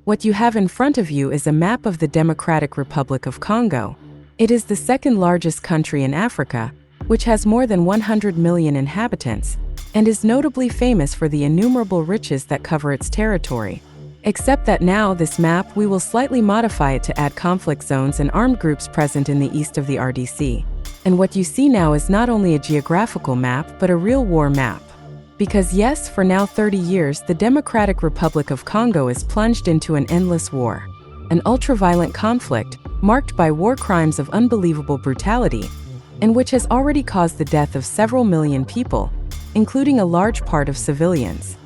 What you have in front of you is a map of the Democratic Republic of Congo. It is the second largest country in Africa, which has more than 100 million inhabitants, and is notably famous for the innumerable riches that cover its territory. Except that now this map we will slightly modify it to add conflict zones and armed groups present in the east of the RDC. And what you see now is not only a geographical map but a real war map. Because yes, for now 30 years, the Democratic Republic of Congo is plunged into an endless war. An ultra-violent conflict, marked by war crimes of unbelievable brutality, and which has already caused the death of several million people, including a large part of civilians.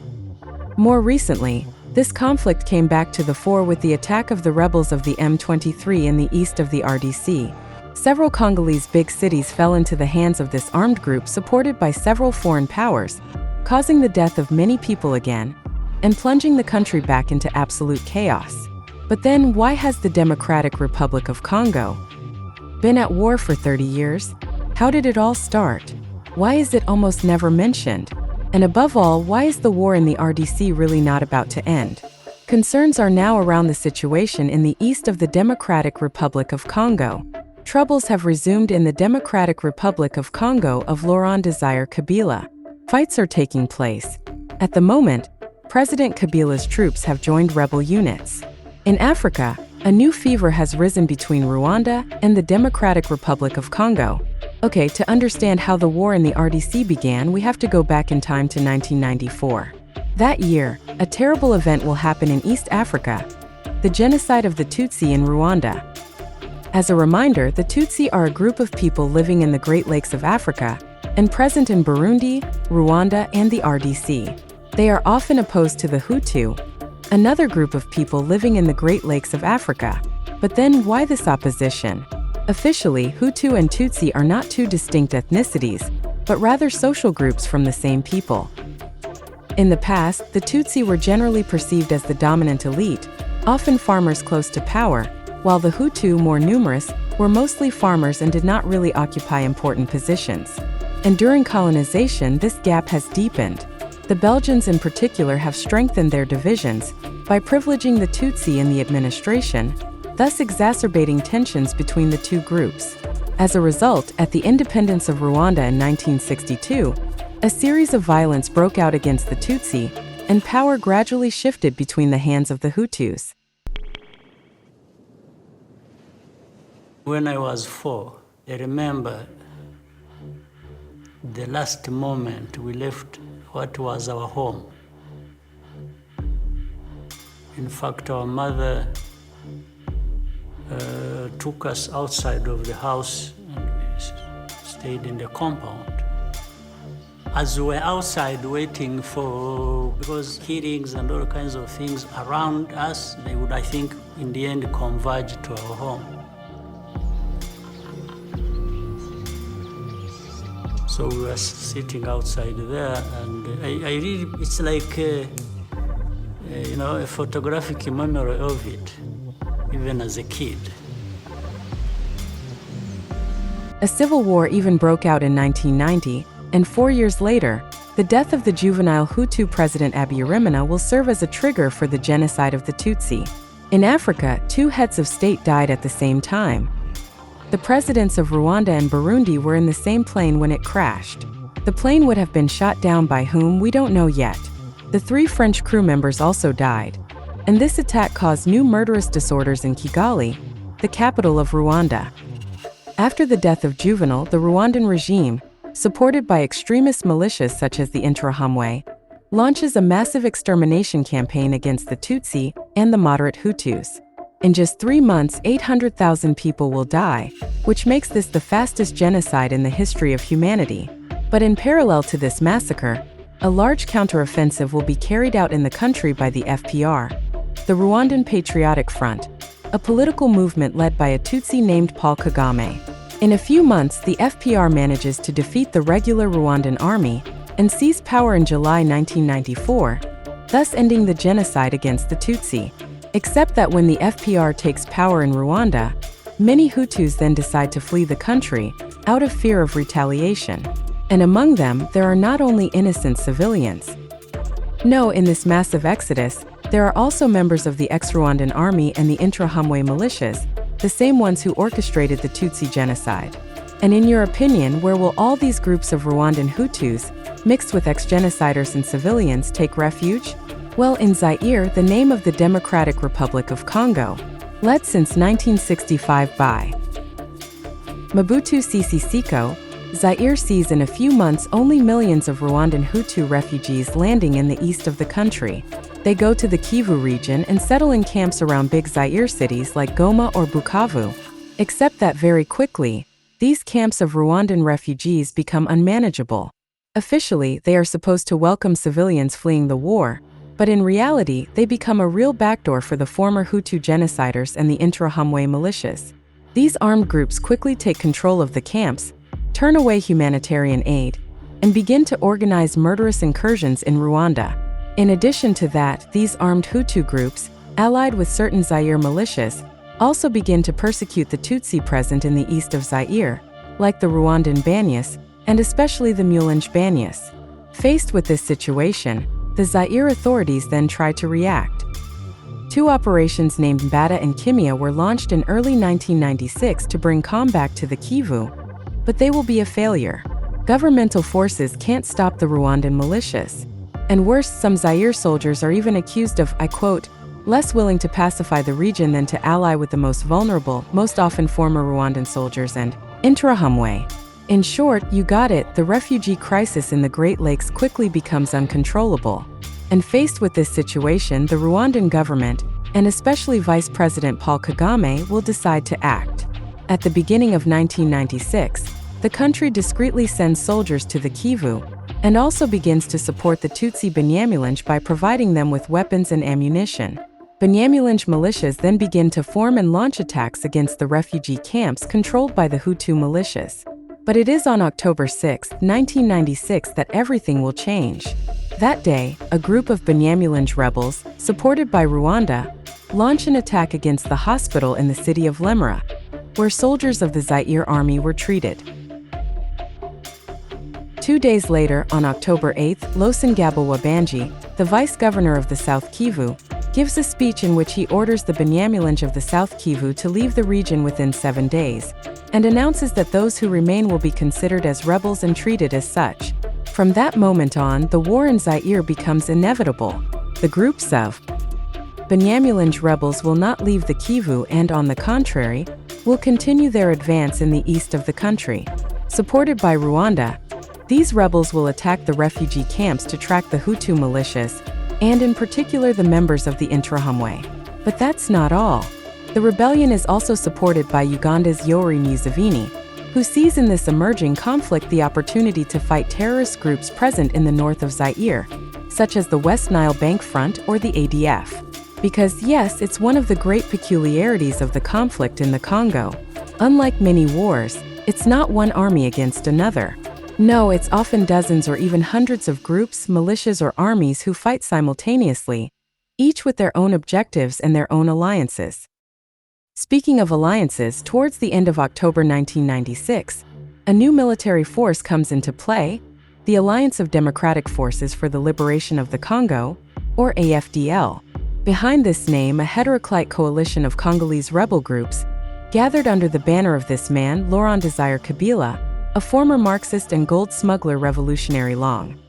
More recently, this conflict came back to the fore with the attack of the rebels of the M23 in the east of the RDC. Several Congolese big cities fell into the hands of this armed group supported by several foreign powers, causing the death of many people again, and plunging the country back into absolute chaos. But then, why has the Democratic Republic of Congo been at war for 30 years? How did it all start? Why is it almost never mentioned? And above all, why is the war in the RDC really not about to end? Concerns are now around the situation in the east of the Democratic Republic of Congo. Troubles have resumed in the Democratic Republic of Congo of Laurent-Désiré Kabila. Fights are taking place. At the moment, President Kabila's troops have joined rebel units. In Africa, a new fever has risen between Rwanda and the Democratic Republic of Congo. Okay, to understand how the war in the RDC began, we have to go back in time to 1994. That year, a terrible event will happen in East Africa, the genocide of the Tutsi in Rwanda. As a reminder, the Tutsi are a group of people living in the Great Lakes of Africa and present in Burundi, Rwanda, and the RDC. They are often opposed to the Hutu, another group of people living in the Great Lakes of Africa. But then why this opposition? Officially, Hutu and Tutsi are not two distinct ethnicities, but rather social groups from the same people. In the past, the Tutsi were generally perceived as the dominant elite, often farmers close to power, while the Hutu, more numerous, were mostly farmers and did not really occupy important positions. And during colonization, this gap has deepened. The Belgians in particular have strengthened their divisions by privileging the Tutsi in the administration, thus exacerbating tensions between the two groups. As a result, at the independence of Rwanda in 1962, a series of violence broke out against the Tutsi, and power gradually shifted between the hands of the Hutus. When I was 4, I remember the last moment we left what was our home. In fact, our mother took us outside of the house and we stayed in the compound. As we were outside waiting because killings and all kinds of things around us, they would, I think, in the end converge to our home. So we were sitting outside there, and I really, it's like a photographic memory of it, even as a kid. A civil war even broke out in 1990, and 4 years later, the death of the juvenile Hutu president Habyarimana will serve as a trigger for the genocide of the Tutsi. In Africa, 2 heads of state died at the same time. The presidents of Rwanda and Burundi were in the same plane when it crashed. The plane would have been shot down by whom, we don't know yet. The 3 French crew members also died. And this attack caused new murderous disorders in Kigali, the capital of Rwanda. After the death of Juvenal, the Rwandan regime, supported by extremist militias such as the Interahamwe, launches a massive extermination campaign against the Tutsi and the moderate Hutus. In just 3 months, 800,000 people will die, which makes this the fastest genocide in the history of humanity. But in parallel to this massacre, a large counteroffensive will be carried out in the country by the FPR, the Rwandan Patriotic Front, a political movement led by a Tutsi named Paul Kagame. In a few months, the FPR manages to defeat the regular Rwandan army and seize power in July 1994, thus ending the genocide against the Tutsi. Except that when the FPR takes power in Rwanda, many Hutus then decide to flee the country out of fear of retaliation. And among them, there are not only innocent civilians. No, in this massive exodus, There are also members of the ex-Rwandan army and the Interahamwe militias, the same ones who orchestrated the Tutsi genocide. And in your opinion, where will all these groups of Rwandan Hutus, mixed with ex-genociders and civilians, take refuge? Well, in Zaire, the name of the Democratic Republic of Congo, led since 1965 by Mobutu Sese Seko, Zaire sees in a few months only millions of Rwandan Hutu refugees landing in the east of the country. They go to the Kivu region and settle in camps around big Zaire cities like Goma or Bukavu. Except that very quickly, these camps of Rwandan refugees become unmanageable. Officially, they are supposed to welcome civilians fleeing the war, but in reality, they become a real backdoor for the former Hutu genociders and the Interahamwe militias. These armed groups quickly take control of the camps, turn away humanitarian aid, and begin to organize murderous incursions in Rwanda. In addition to that, these armed Hutu groups, allied with certain Zaire militias, also begin to persecute the Tutsi present in the east of Zaire, like the Rwandan Banyas, and especially the Mulenge Banyas. Faced with this situation, the Zaire authorities then try to react. Two operations named Mbata and Kimia were launched in early 1996 to bring calm back to the Kivu, but they will be a failure. Governmental forces can't stop the Rwandan militias. And worse, some Zaire soldiers are even accused of, I quote, less willing to pacify the region than to ally with the most vulnerable, most often former Rwandan soldiers and Interahamwe. In short, you got it, the refugee crisis in the Great Lakes quickly becomes uncontrollable. And faced with this situation, the Rwandan government, and especially Vice President Paul Kagame, will decide to act. At the beginning of 1996, the country discreetly sends soldiers to the Kivu, and also begins to support the Tutsi Banyamulenge by providing them with weapons and ammunition. Banyamulenge militias then begin to form and launch attacks against the refugee camps controlled by the Hutu militias. But it is on October 6, 1996 that everything will change. That day, a group of Banyamulenge rebels, supported by Rwanda, launch an attack against the hospital in the city of Lemera, where soldiers of the Zaire army were treated. 2 days later, on October 8, Losengabo Wabanji, the vice-governor of the South Kivu, gives a speech in which he orders the Banyamulenge of the South Kivu to leave the region within 7 days, and announces that those who remain will be considered as rebels and treated as such. From that moment on, the war in Zaire becomes inevitable. The groups of Banyamulenge rebels will not leave the Kivu and, on the contrary, will continue their advance in the east of the country. Supported by Rwanda, these rebels will attack the refugee camps to track the Hutu militias, and in particular the members of the Interahamwe. But that's not all. The rebellion is also supported by Uganda's Yoweri Museveni, who sees in this emerging conflict the opportunity to fight terrorist groups present in the north of Zaire, such as the West Nile Bank Front or the ADF. Because yes, it's one of the great peculiarities of the conflict in the Congo. Unlike many wars, it's not one army against another. No, it's often dozens or even hundreds of groups, militias, or armies who fight simultaneously, each with their own objectives and their own alliances. Speaking of alliances, towards the end of October 1996, a new military force comes into play, the Alliance of Democratic Forces for the Liberation of the Congo, or AFDL. Behind this name, a heteroclite coalition of Congolese rebel groups, gathered under the banner of this man, Laurent-Désiré Kabila, a former Marxist and gold smuggler revolutionary long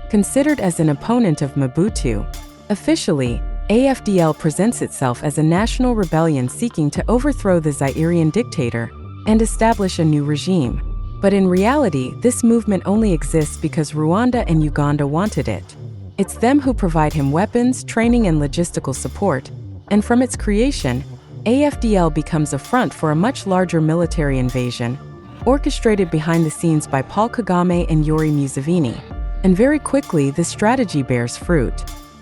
considered as an opponent of Mobutu. Officially, AFDL presents itself as a national rebellion seeking to overthrow the Zairean dictator and establish a new regime. But in reality, this movement only exists because Rwanda and Uganda wanted it. It's them who provide him weapons, training, and logistical support, and from its creation, AFDL becomes a front for a much larger military invasion, orchestrated behind the scenes by Paul Kagame and Yoweri Museveni. And very quickly, this strategy bears fruit.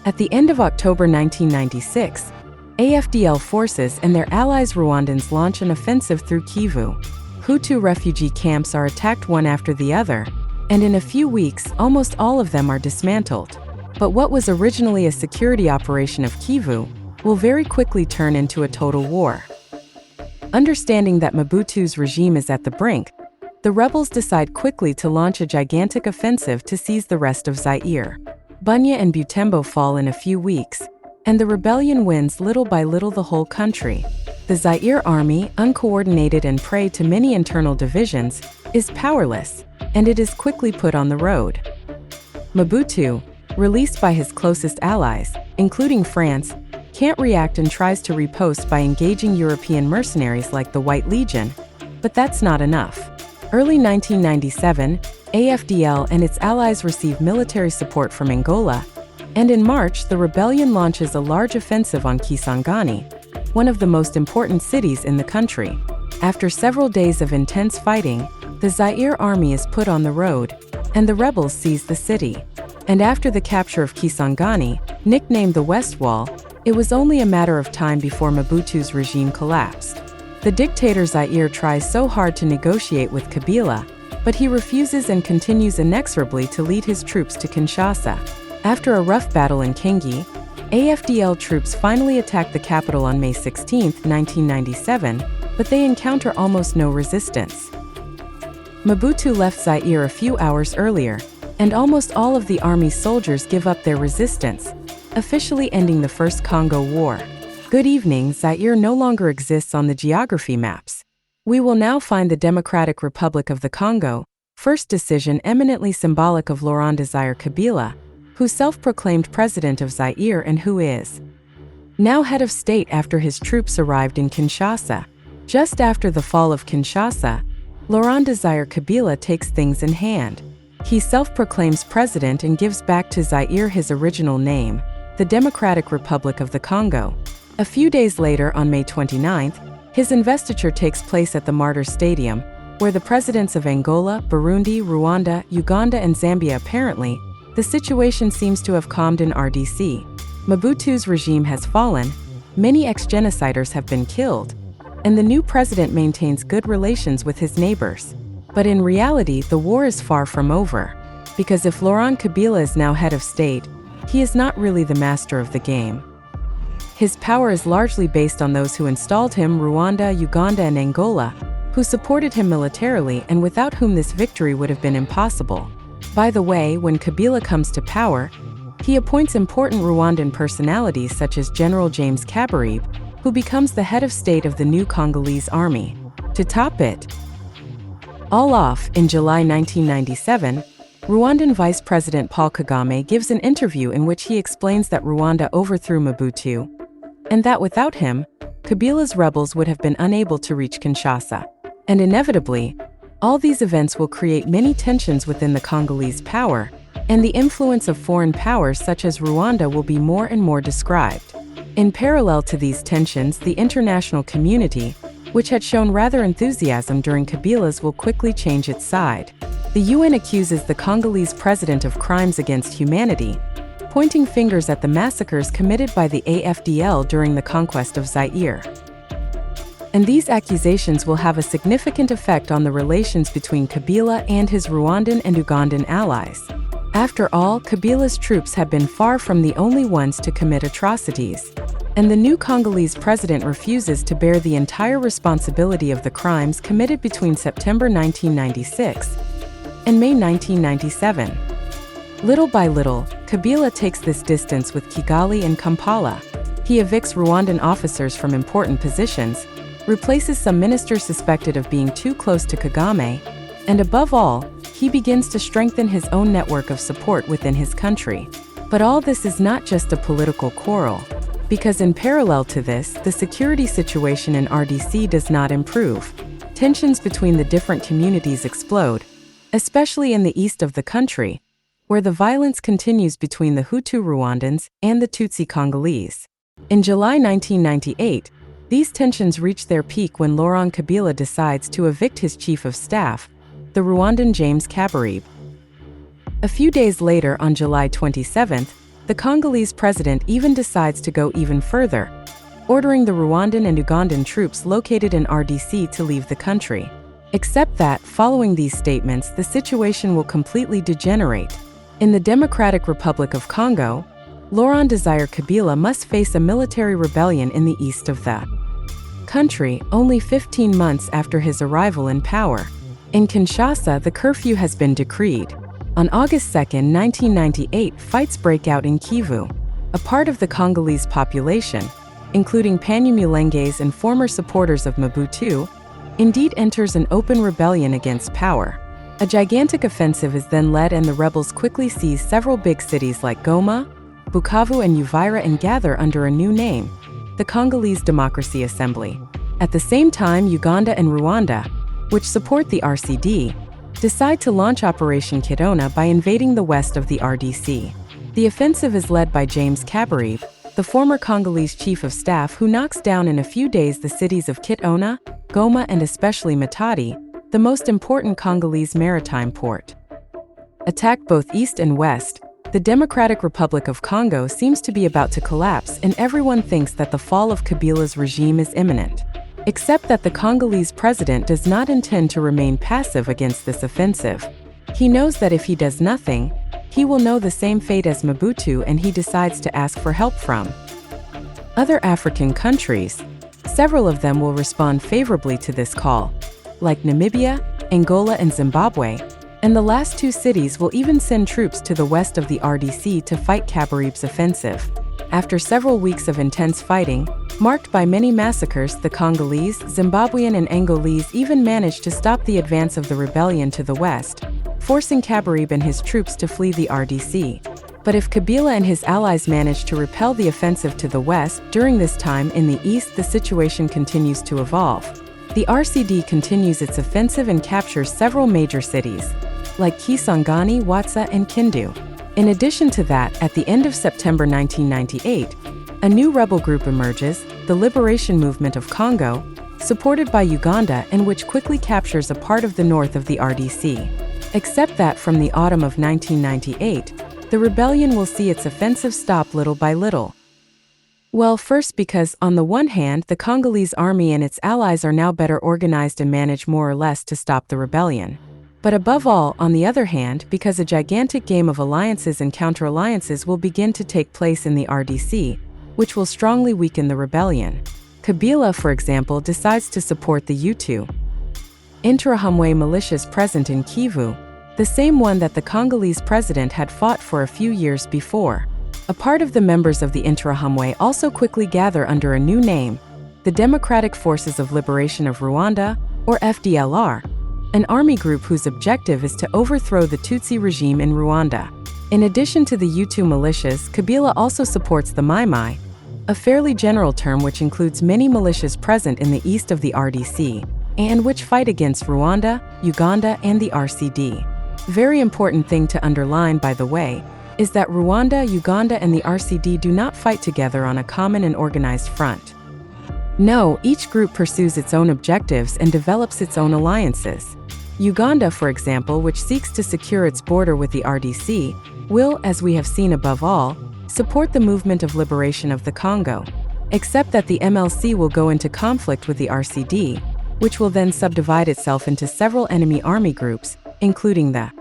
At the end of October 1996, AFDL forces and their allies Rwandans launch an offensive through Kivu. Hutu refugee camps are attacked one after the other, and in a few weeks, almost all of them are dismantled. But what was originally a security operation of Kivu will very quickly turn into a total war. Understanding that Mobutu's regime is at the brink, the rebels decide quickly to launch a gigantic offensive to seize the rest of Zaire. Bunia and Butembo fall in a few weeks, and the rebellion wins little by little the whole country. The Zaire army, uncoordinated and prey to many internal divisions, is powerless, and it is quickly put on the road. Mobutu, released by his closest allies, including France, can't react and tries to riposte by engaging European mercenaries like the White Legion, but that's not enough. Early 1997, AFDL and its allies receive military support from Angola, and in March the rebellion launches a large offensive on Kisangani, one of the most important cities in the country. After several days of intense fighting, the Zaire army is put on the road, and the rebels seize the city. And after the capture of Kisangani, nicknamed the West Wall, it was only a matter of time before Mobutu's regime collapsed. The dictator Zaire tries so hard to negotiate with Kabila, but he refuses and continues inexorably to lead his troops to Kinshasa. After a rough battle in Kingi, AFDL troops finally attack the capital on May 16, 1997, but they encounter almost no resistance. Mobutu left Zaire a few hours earlier, and almost all of the army's soldiers give up their resistance, officially ending the First Congo War. Good evening, Zaire no longer exists on the geography maps. We will now find the Democratic Republic of the Congo, first decision eminently symbolic of Laurent-Désiré Kabila, who self-proclaimed president of Zaire and who is now head of state after his troops arrived in Kinshasa. Just after the fall of Kinshasa, Laurent-Désiré Kabila takes things in hand. He self-proclaims president and gives back to Zaire his original name, the Democratic Republic of the Congo. A few days later, on May 29th, his investiture takes place at the Martyrs Stadium, where the presidents of Angola, Burundi, Rwanda, Uganda and Zambia apparently, the situation seems to have calmed in RDC. Mobutu's regime has fallen, many ex-genociders have been killed, and the new president maintains good relations with his neighbors. But in reality, the war is far from over, because if Laurent Kabila is now head of state, he is not really the master of the game. His power is largely based on those who installed him: Rwanda, Uganda and Angola, who supported him militarily and without whom this victory would have been impossible. By the way, when Kabila comes to power, he appoints important Rwandan personalities such as General James Kabarebe, who becomes the head of state of the new Congolese army. To top it all off, in July 1997, Rwandan Vice President Paul Kagame gives an interview in which he explains that Rwanda overthrew Mobutu, and that without him, Kabila's rebels would have been unable to reach Kinshasa. And inevitably, all these events will create many tensions within the Congolese power, and the influence of foreign powers such as Rwanda will be more and more described. In parallel to these tensions, the international community, which had shown rather enthusiasm during Kabila's, will quickly change its side. The UN accuses the Congolese president of crimes against humanity, pointing fingers at the massacres committed by the AFDL during the conquest of Zaire. And these accusations will have a significant effect on the relations between Kabila and his Rwandan and Ugandan allies. After all, Kabila's troops have been far from the only ones to commit atrocities, and the new Congolese president refuses to bear the entire responsibility of the crimes committed between September 1996 and May 1997. Little by little, Kabila takes this distance with Kigali and Kampala. He evicts Rwandan officers from important positions, replaces some ministers suspected of being too close to Kagame, and above all, he begins to strengthen his own network of support within his country. But all this is not just a political quarrel, because in parallel to this, the security situation in RDC does not improve. Tensions between the different communities explode, especially in the east of the country, where the violence continues between the Hutu Rwandans and the Tutsi Congolese. In July 1998, these tensions reach their peak when Laurent Kabila decides to evict his chief of staff, the Rwandan James Kabarebe. A few days later, on July 27th, the Congolese president even decides to go even further, ordering the Rwandan and Ugandan troops located in RDC to leave the country. Except that, following these statements, the situation will completely degenerate. In the Democratic Republic of Congo, Laurent-Désiré Kabila must face a military rebellion in the east of the country, only 15 months after his arrival in power. In Kinshasa, the curfew has been decreed. On August 2, 1998, fights break out in Kivu. a part of the Congolese population, including Banyamulengese and former supporters of Mobutu, indeed enters an open rebellion against power. A gigantic offensive is then led and the rebels quickly seize several big cities like Goma, Bukavu and Uvira and gather under a new name, the Congolese Democracy Assembly. At the same time, Uganda and Rwanda, which support the RCD, decide to launch Operation Kidona by invading the west of the RDC. The offensive is led by James Kabarebe, the former Congolese chief of staff who knocks down in a few days the cities of Kidona, Goma and especially Matadi, the most important Congolese maritime port. Attacked both east and west, the Democratic Republic of Congo seems to be about to collapse and everyone thinks that the fall of Kabila's regime is imminent. Except that the Congolese president does not intend to remain passive against this offensive. He knows that if he does nothing, he will know the same fate as Mobutu and he decides to ask for help from other African countries. Several of them will respond favorably to this call, like Namibia, Angola and Zimbabwe, and the last two cities will even send troops to the west of the RDC to fight Kabarebe's offensive. After several weeks of intense fighting, marked by many massacres, the Congolese, Zimbabwean and Angolese even managed to stop the advance of the rebellion to the west, forcing Kabarebe and his troops to flee the RDC. But if Kabila and his allies manage to repel the offensive to the west, during this time in the east the situation continues to evolve. The RCD continues its offensive and captures several major cities, like Kisangani, Watsa and Kindu. In addition to that, at the end of September 1998, a new rebel group emerges, the Liberation Movement of Congo, supported by Uganda and which quickly captures a part of the north of the RDC. Except that from the autumn of 1998, the rebellion will see its offensive stop little by little. Well, first because, on the one hand, the Congolese army and its allies are now better organized and manage more or less to stop the rebellion. But above all, on the other hand, because a gigantic game of alliances and counter-alliances will begin to take place in the RDC, which will strongly weaken the rebellion. Kabila, for example, decides to support the Hutu Interahamwe militias present in Kivu, the same one that the Congolese president had fought for a few years before. A part of the members of the Interahamwe also quickly gather under a new name, the Democratic Forces of Liberation of Rwanda, or FDLR, an army group whose objective is to overthrow the Tutsi regime in Rwanda. In addition to the Hutu militias, Kabila also supports the Mai Mai, a fairly general term which includes many militias present in the east of the RDC, and which fight against Rwanda, Uganda, and the RCD. Very important thing to underline, by the way, is that Rwanda, Uganda, and the RCD do not fight together on a common and organized front. No, each group pursues its own objectives and develops its own alliances. Uganda, for example, which seeks to secure its border with the RDC, will, as we have seen above all, support the movement of liberation of the Congo, except that the MLC will go into conflict with the RCD, which will then subdivide itself into several enemy army groups, including the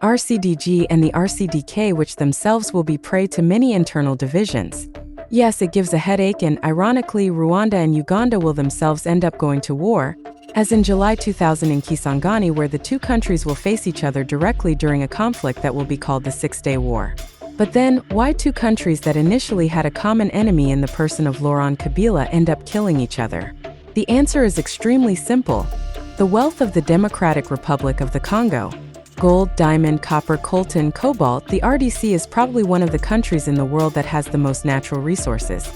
RCDG and the RCDK, which themselves will be prey to many internal divisions. Yes, it gives a headache, and ironically, Rwanda and Uganda will themselves end up going to war, as in July 2000 in Kisangani, where the two countries will face each other directly during a conflict that will be called the Six-Day War. But then, why two countries that initially had a common enemy in the person of Laurent Kabila end up killing each other? The answer is extremely simple. The wealth of the Democratic Republic of the Congo. Gold, diamond, copper, coltan, cobalt, the RDC is probably one of the countries in the world that has the most natural resources.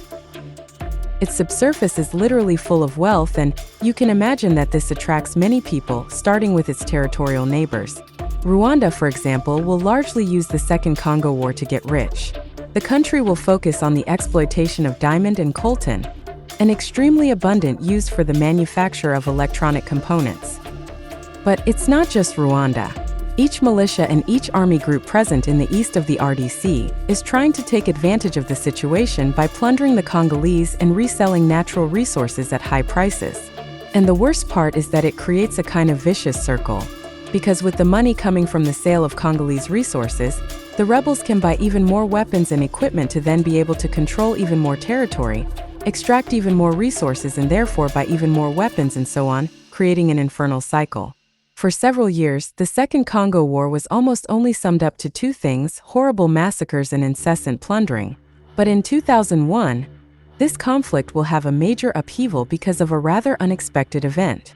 Its subsurface is literally full of wealth, and you can imagine that this attracts many people, starting with its territorial neighbors. Rwanda, for example, will largely use the Second Congo War to get rich. The country will focus on the exploitation of diamond and coltan, an extremely abundant used for the manufacture of electronic components. But it's not just Rwanda. Each militia and each army group present in the east of the RDC is trying to take advantage of the situation by plundering the Congolese and reselling natural resources at high prices. And the worst part is that it creates a kind of vicious circle. Because with the money coming from the sale of Congolese resources, the rebels can buy even more weapons and equipment to then be able to control even more territory, extract even more resources and therefore buy even more weapons and so on, creating an infernal cycle. For several years, the Second Congo War was almost only summed up to two things: horrible massacres and incessant plundering. But in 2001, this conflict will have a major upheaval because of a rather unexpected event.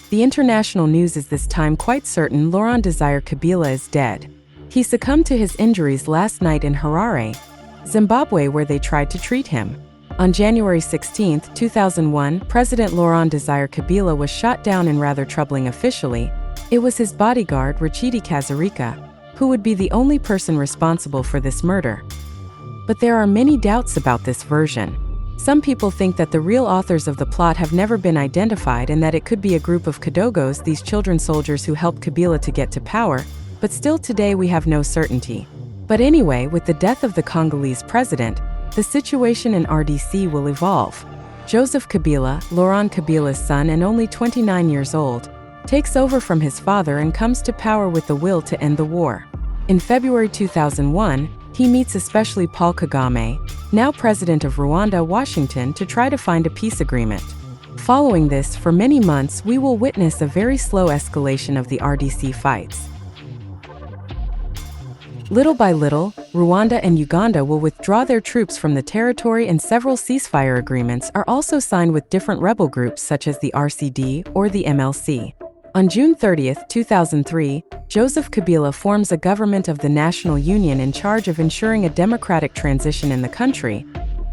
The international news is this time quite certain Laurent-Désiré Kabila is dead. He succumbed to his injuries last night in Harare, Zimbabwe, where they tried to treat him. On January 16, 2001, President Laurent-Désiré Kabila was shot down in rather troubling officially. It was his bodyguard, Rachidi Kazarika, who would be the only person responsible for this murder. But there are many doubts about this version. Some people think that the real authors of the plot have never been identified and that it could be a group of Kadogos, these children soldiers who helped Kabila to get to power, but still today we have no certainty. But anyway, with the death of the Congolese president, the situation in RDC will evolve. Joseph Kabila, Laurent Kabila's son and only 29 years old, takes over from his father and comes to power with the will to end the war. In February 2001, he meets especially Paul Kagame, now president of Rwanda, Washington, to try to find a peace agreement. Following this, for many months, we will witness a very slow escalation of the RDC fights. Little by little, Rwanda and Uganda will withdraw their troops from the territory, and several ceasefire agreements are also signed with different rebel groups such as the RCD or the MLC. On June 30, 2003, Joseph Kabila forms a government of the National Union in charge of ensuring a democratic transition in the country,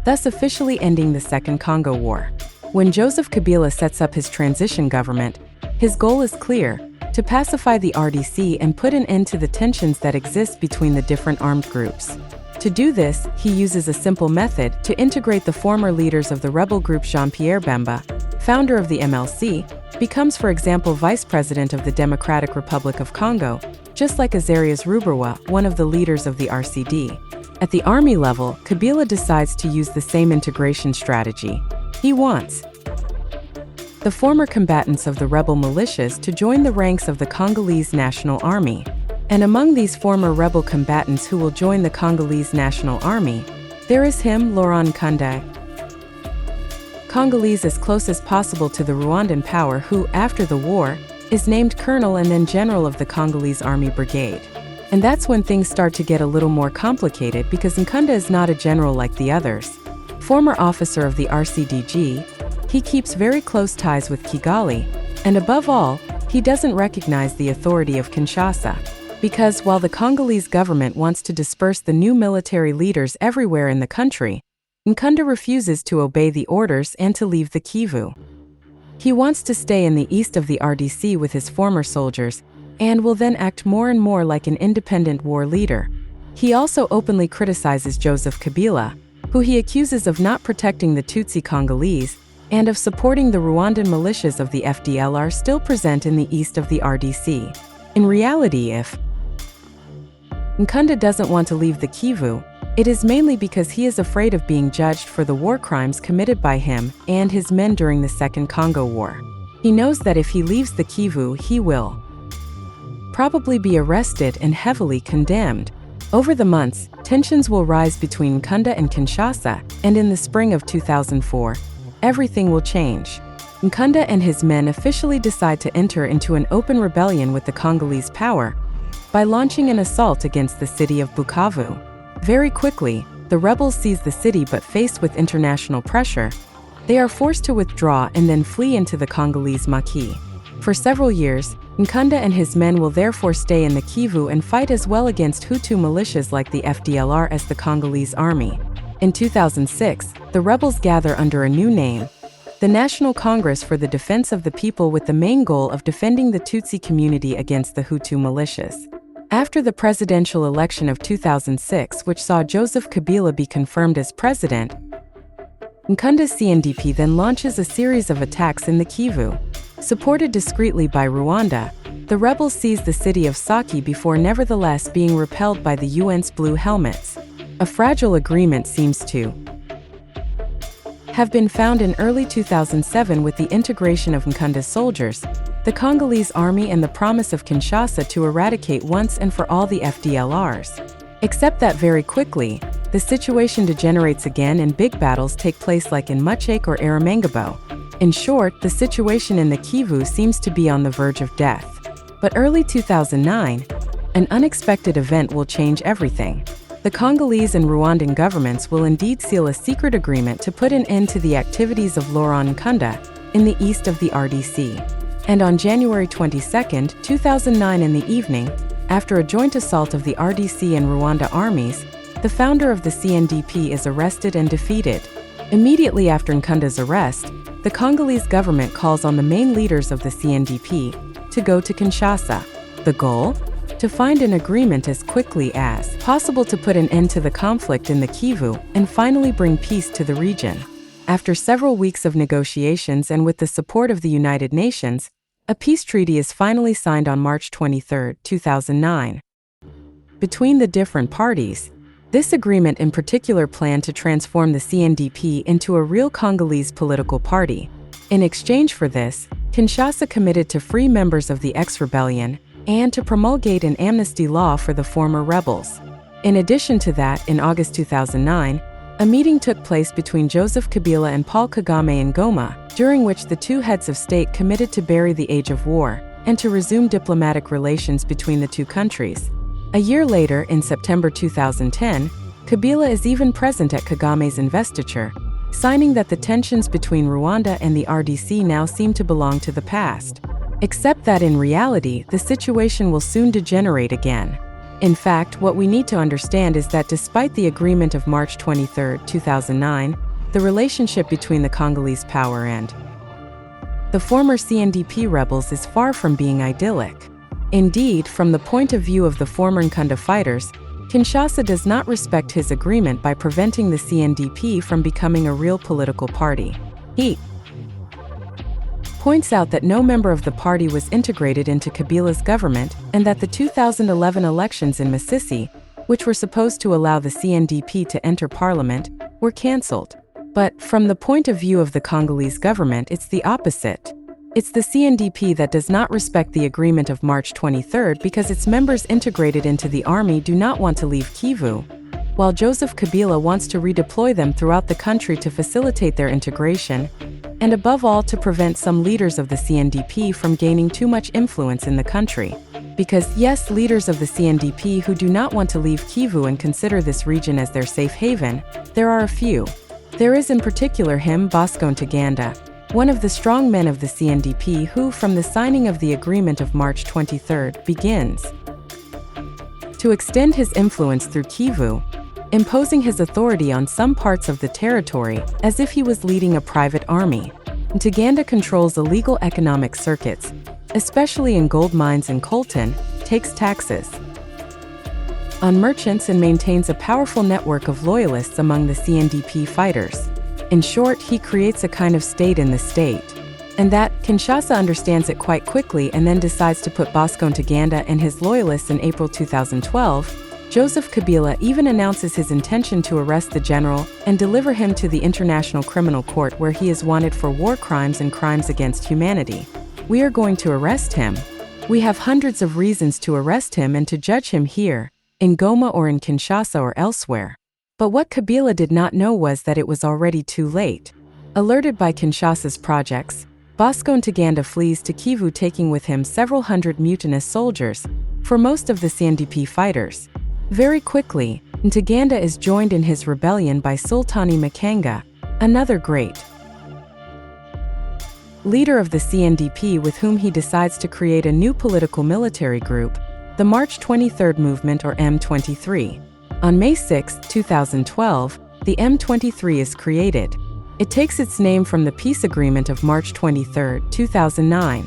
thus officially ending the Second Congo War. When Joseph Kabila sets up his transition government, his goal is clear: to pacify the RDC and put an end to the tensions that exist between the different armed groups. To do this, he uses a simple method to integrate the former leaders of the rebel group. Jean-Pierre Bemba, founder of the MLC, becomes, for example, vice president of the Democratic Republic of Congo, just like Azarias Ruberwa, one of the leaders of the RCD. At the army level, Kabila decides to use the same integration strategy. He wants the former combatants of the rebel militias to join the ranks of the Congolese National Army. And among these former rebel combatants who will join the Congolese National Army, there is him, Laurent Nkunda, Congolese as close as possible to the Rwandan power, who, after the war, is named colonel and then general of the Congolese Army Brigade. And that's when things start to get a little more complicated, because Nkunda is not a general like the others. Former officer of the RCDG, he keeps very close ties with Kigali, and above all, he doesn't recognize the authority of Kinshasa. Because while the Congolese government wants to disperse the new military leaders everywhere in the country, Nkunda refuses to obey the orders and to leave the Kivu. He wants to stay in the east of the RDC with his former soldiers, and will then act more and more like an independent war leader. He also openly criticizes Joseph Kabila, who he accuses of not protecting the Tutsi Congolese, and of supporting the Rwandan militias of the FDLR still present in the east of the RDC. In reality, if Nkunda doesn't want to leave the Kivu, it is mainly because he is afraid of being judged for the war crimes committed by him and his men during the Second Congo War. He knows that if he leaves the Kivu, he will probably be arrested and heavily condemned. Over the months, tensions will rise between Nkunda and Kinshasa, and in the spring of 2004, everything will change. Nkunda and his men officially decide to enter into an open rebellion with the Congolese power by launching an assault against the city of Bukavu. Very quickly, the rebels seize the city, but faced with international pressure, they are forced to withdraw and then flee into the Congolese Maquis. For several years, Nkunda and his men will therefore stay in the Kivu and fight as well against Hutu militias like the FDLR as the Congolese army. In 2006, the rebels gather under a new name, the National Congress for the Defense of the People, with the main goal of defending the Tutsi community against the Hutu militias. After the presidential election of 2006, which saw Joseph Kabila be confirmed as president, Nkunda's CNDP then launches a series of attacks in the Kivu. Supported discreetly by Rwanda, the rebels seize the city of Sake before nevertheless being repelled by the UN's Blue Helmets. A fragile agreement seems to have been found in early 2007 with the integration of Nkunda's soldiers, the Congolese army, and the promise of Kinshasa to eradicate once and for all the FDLRs. Except that very quickly, the situation degenerates again and big battles take place like in Muchake or Aramangabo. In short, the situation in the Kivu seems to be on the verge of death. But early 2009, an unexpected event will change everything. the Congolese and Rwandan governments will indeed seal a secret agreement to put an end to the activities of Laurent Nkunda in the east of the RDC. And on January 22, 2009 in the evening, after a joint assault of the RDC and Rwanda armies, the founder of the CNDP is arrested and defeated. Immediately after Nkunda's arrest, the Congolese government calls on the main leaders of the CNDP to go to Kinshasa. The goal? To find an agreement as quickly as possible to put an end to the conflict in the Kivu and finally bring peace to the region. After several weeks of negotiations and with the support of the United Nations, a peace treaty is finally signed on March 23, 2009. Between the different parties, this agreement in particular planned to transform the CNDP into a real Congolese political party. In exchange for this, Kinshasa committed to free members of the ex-rebellion and to promulgate an amnesty law for the former rebels. In addition to that, in August 2009, a meeting took place between Joseph Kabila and Paul Kagame in Goma, during which the two heads of state committed to bury the age of war and to resume diplomatic relations between the two countries. A year later, in September 2010, Kabila is even present at Kagame's investiture, signing that the tensions between Rwanda and the RDC now seem to belong to the past. Except that in reality, the situation will soon degenerate again. In fact, what we need to understand is that despite the agreement of March 23, 2009, the relationship between the Congolese power and the former CNDP rebels is far from being idyllic. Indeed, from the point of view of the former Nkunda fighters, Kinshasa does not respect his agreement by preventing the CNDP from becoming a real political party. He points out that no member of the party was integrated into Kabila's government and that the 2011 elections in Masisi, which were supposed to allow the CNDP to enter parliament, were cancelled. But from the point of view of the Congolese government, it's the opposite. It's the CNDP that does not respect the agreement of March 23 because its members integrated into the army do not want to leave Kivu, while Joseph Kabila wants to redeploy them throughout the country to facilitate their integration, and above all to prevent some leaders of the CNDP from gaining too much influence in the country. Because yes, leaders of the CNDP who do not want to leave Kivu and consider this region as their safe haven, there are a few. There is in particular him, Bosco Ntaganda, one of the strong men of the CNDP who, from the signing of the agreement of March 23, begins to extend his influence through Kivu, imposing his authority on some parts of the territory as if he was leading a private army. Ntaganda controls illegal economic circuits, especially in gold mines in coltan, takes taxes on merchants and maintains a powerful network of loyalists among the CNDP fighters. In short, he creates a kind of state in the state. And that, Kinshasa understands it quite quickly and then decides to put Bosco Ntaganda and his loyalists in April 2012. Joseph Kabila even announces his intention to arrest the general and deliver him to the International Criminal Court where he is wanted for war crimes and crimes against humanity. We are going to arrest him. We have hundreds of reasons to arrest him and to judge him here, in Goma or in Kinshasa or elsewhere. But what Kabila did not know was that it was already too late. Alerted by Kinshasa's projects, Bosco Ntaganda flees to Kivu, taking with him several hundred mutinous soldiers, for most of the CNDP fighters. Very quickly, Ntaganda is joined in his rebellion by Sultani Makenga, another great leader of the CNDP with whom he decides to create a new political military group, the March 23 Movement or M23. On May 6, 2012, the M23 is created. It takes its name from the peace agreement of March 23, 2009,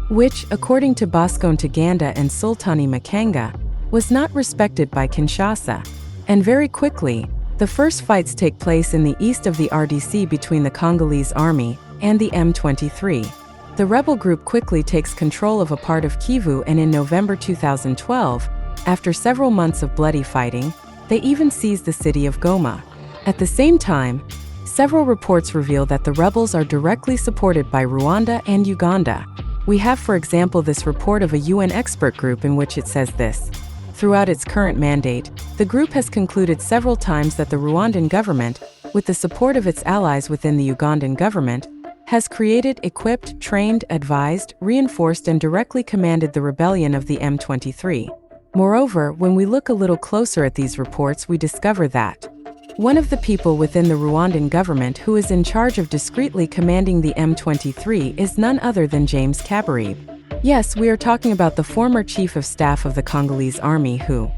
which, according to Bosco Ntaganda and Sultani Makenga, was not respected by Kinshasa. And very quickly, the first fights take place in the east of the RDC between the Congolese army and the M23. The rebel group quickly takes control of a part of Kivu, and in November 2012, after several months of bloody fighting, they even seized the city of Goma. At the same time, several reports reveal that the rebels are directly supported by Rwanda and Uganda. We have, for example, this report of a UN expert group in which it says this. Throughout its current mandate, the group has concluded several times that the Rwandan government, with the support of its allies within the Ugandan government, has created, equipped, trained, advised, reinforced and directly commanded the rebellion of the M23. Moreover, when we look a little closer at these reports, we discover that one of the people within the Rwandan government who is in charge of discreetly commanding the M23 is none other than James Kabarebe. Yes, we are talking about the former chief of staff of the Congolese army who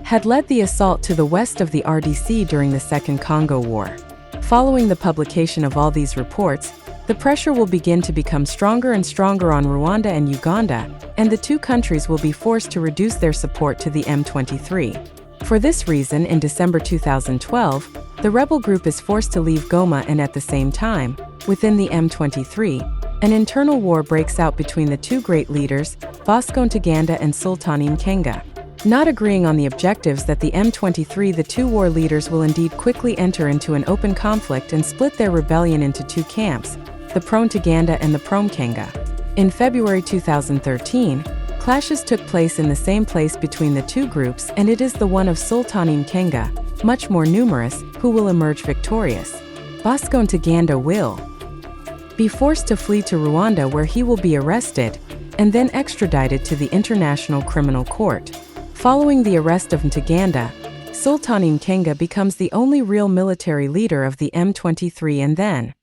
had led the assault to the west of the RDC during the Second Congo War. Following the publication of all these reports, the pressure will begin to become stronger and stronger on Rwanda and Uganda, and the two countries will be forced to reduce their support to the M23. For this reason, in December 2012, the rebel group is forced to leave Goma, and at the same time, within the M23, an internal war breaks out between the two great leaders, Bosco Ntaganda and Sultani Makenga. Not agreeing on the objectives that the M23, the two war leaders will indeed quickly enter into an open conflict and split their rebellion into two camps, the pro-Ntaganda and the pro-Makenga. In February 2013, clashes took place in the same place between the two groups, and it is the one of Sultani Makenga, much more numerous, who will emerge victorious. Bosco Ntaganda will be forced to flee to Rwanda, where he will be arrested and then extradited to the International Criminal Court. Following the arrest of Ntaganda, Sultani Makenga becomes the only real military leader of the M23 and then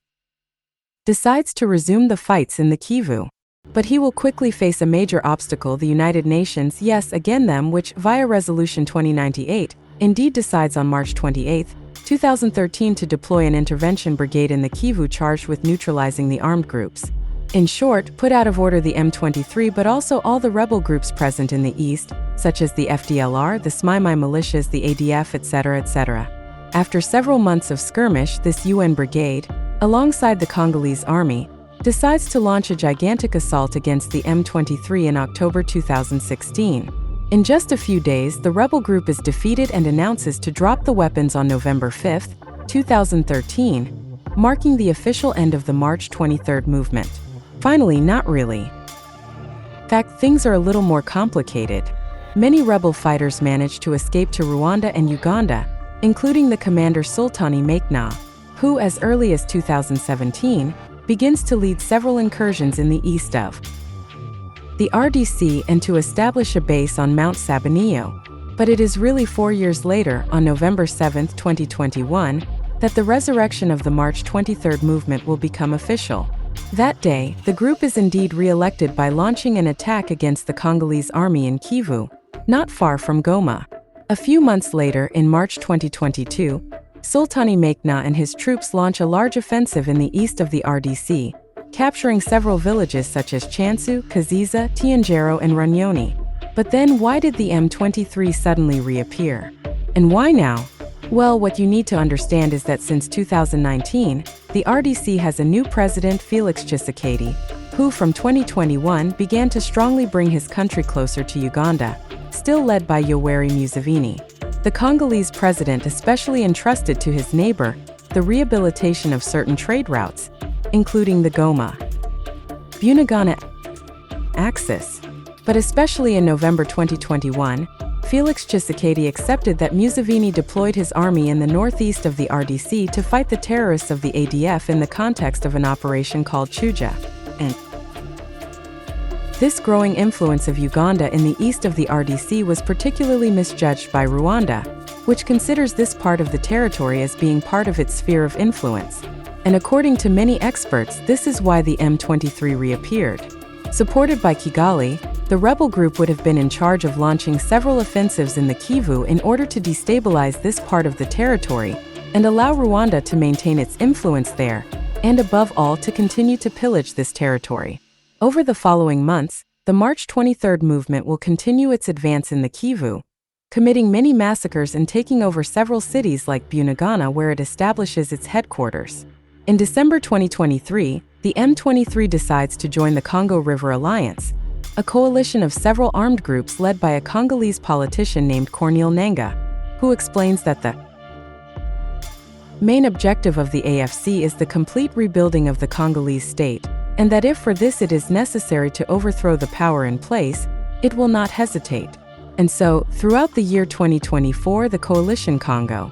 decides to resume the fights in the Kivu. But he will quickly face a major obstacle: the United Nations, yes, again them, which, via Resolution 2098, indeed decides on March 28, 2013 to deploy an intervention brigade in the Kivu charged with neutralizing the armed groups. In short, put out of order the M23 but also all the rebel groups present in the east, such as the FDLR, the Mai militias, the ADF, etc., etc. After several months of skirmish, this UN brigade, alongside the Congolese army, decides to launch a gigantic assault against the M23 in October 2016. In just a few days, the rebel group is defeated and announces to drop the weapons on November 5, 2013, marking the official end of the March 23rd movement. Finally, not really. In fact, things are a little more complicated. Many rebel fighters managed to escape to Rwanda and Uganda, including the commander Sultani Makenga, who, as early as 2017, begins to lead several incursions in the east of the RDC and to establish a base on Mount Sabanillo. But it is really 4 years later, on November 7, 2021, that the resurrection of the March 23rd movement will become official. That day, the group is indeed re-elected by launching an attack against the Congolese army in Kivu, not far from Goma. A few months later, in March 2022, Sultani Makenga and his troops launch a large offensive in the east of the RDC, capturing several villages such as Chansu, Kaziza, Tianjero, and Runyoni. But then why did the M23 suddenly reappear? And why now? Well, what you need to understand is that since 2019, the RDC has a new president, Felix Tshisekedi, who from 2021 began to strongly bring his country closer to Uganda, still led by Yoweri Museveni. The Congolese president especially entrusted to his neighbor the rehabilitation of certain trade routes, including the Goma-Bunagana axis. But especially in November 2021, Felix Tshisekedi accepted that Museveni deployed his army in the northeast of the RDC to fight the terrorists of the ADF in the context of an operation called Chuja. And this growing influence of Uganda in the east of the RDC was particularly misjudged by Rwanda, which considers this part of the territory as being part of its sphere of influence. And according to many experts, this is why the M23 reappeared. Supported by Kigali, the rebel group would have been in charge of launching several offensives in the Kivu in order to destabilize this part of the territory and allow Rwanda to maintain its influence there, and above all to continue to pillage this territory. Over the following months, the March 23rd movement will continue its advance in the Kivu, committing many massacres and taking over several cities like Bunagana, where it establishes its headquarters. In December 2023, the M23 decides to join the Congo River Alliance, a coalition of several armed groups led by a Congolese politician named Corneille Nangaa, who explains that the main objective of the AFC is the complete rebuilding of the Congolese state, and that if for this it is necessary to overthrow the power in place, it will not hesitate. And so, throughout the year 2024, the coalition Congo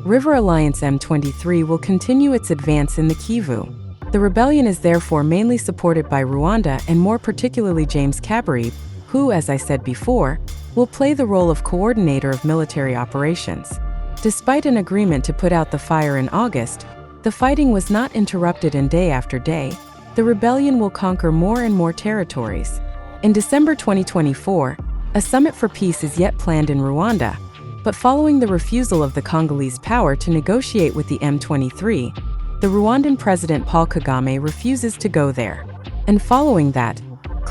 River Alliance M23 will continue its advance in the Kivu. The rebellion is therefore mainly supported by Rwanda and more particularly James Kabarebe, who, as I said before, will play the role of coordinator of military operations. Despite an agreement to put out the fire in August, the fighting was not interrupted, and day after day, the rebellion will conquer more and more territories. In December 2024, a summit for peace is yet planned in Rwanda, but following the refusal of the Congolese power to negotiate with the M23, the Rwandan President Paul Kagame refuses to go there. And following that,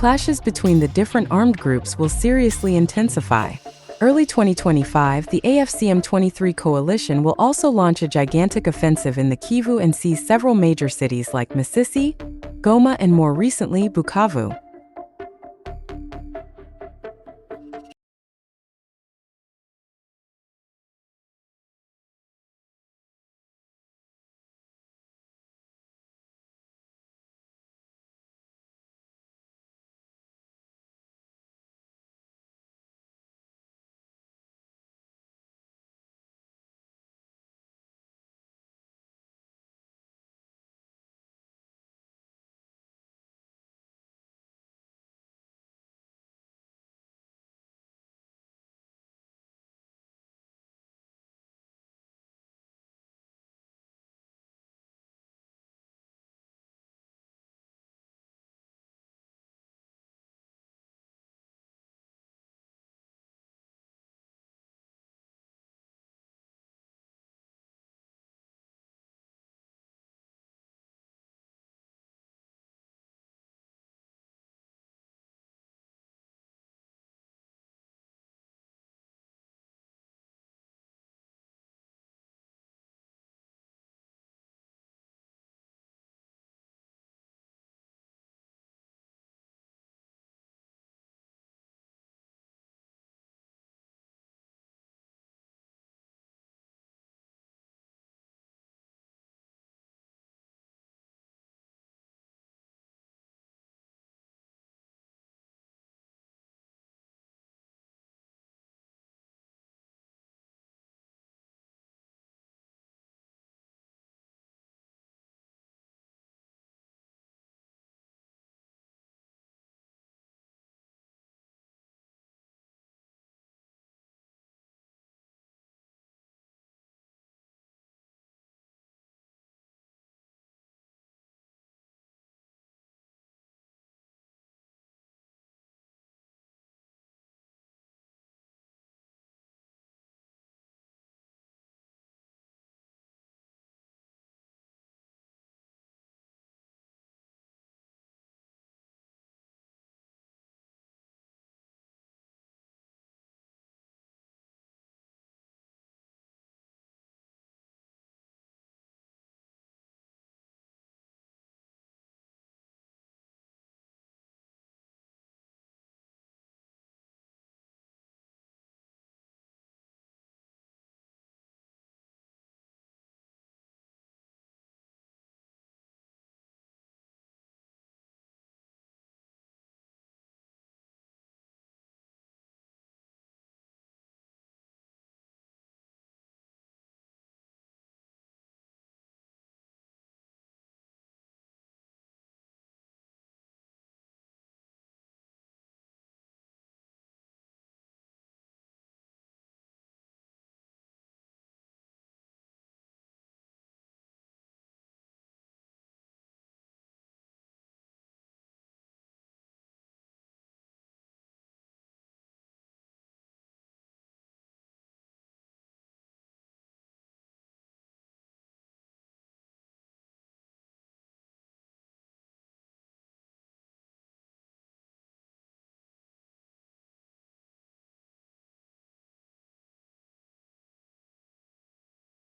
clashes between the different armed groups will seriously intensify. Early 2025, the AFCM-23 coalition will also launch a gigantic offensive in the Kivu and seize several major cities like Masisi, Goma, and more recently, Bukavu.